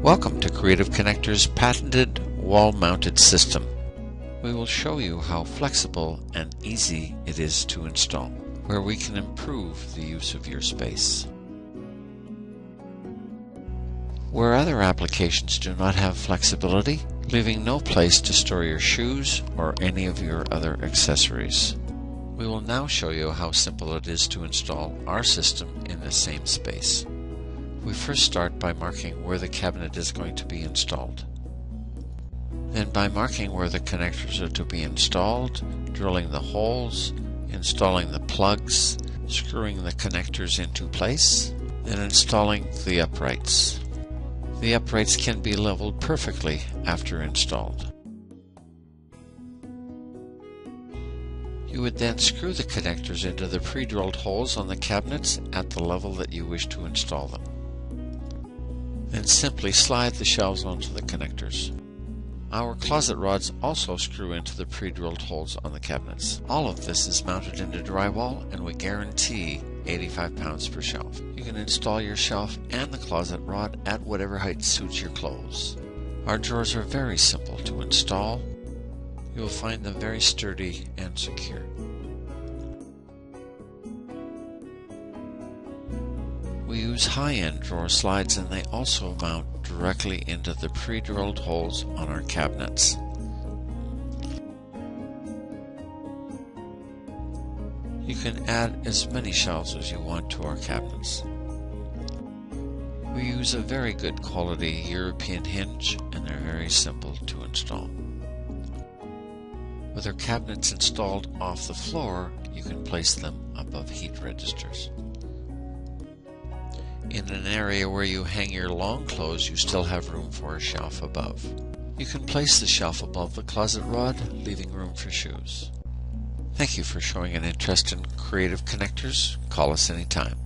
Welcome to Creative Connector's patented wall-mounted system. We will show you how flexible and easy it is to install, where we can improve the use of your space. Where other applications do not have flexibility, leaving no place to store your shoes or any of your other accessories. We will now show you how simple it is to install our system in the same space. We first start by marking where the cabinet is going to be installed. Then by marking where the connectors are to be installed, drilling the holes, installing the plugs, screwing the connectors into place, then installing the uprights. The uprights can be leveled perfectly after installed. You would then screw the connectors into the pre-drilled holes on the cabinets at the level that you wish to install them. Then simply slide the shelves onto the connectors. Our closet rods also screw into the pre-drilled holes on the cabinets. All of this is mounted into drywall, and we guarantee 85 pounds per shelf. You can install your shelf and the closet rod at whatever height suits your clothes. Our drawers are very simple to install. You will find them very sturdy and secure. We use high-end drawer slides, and they also mount directly into the pre-drilled holes on our cabinets. You can add as many shelves as you want to our cabinets. We use a very good quality European hinge, and they're very simple to install. With our cabinets installed off the floor, you can place them above heat registers. In an area where you hang your long clothes, you still have room for a shelf above. You can place the shelf above the closet rod, leaving room for shoes. Thank you for showing an interest in Creative Connectors. Call us anytime.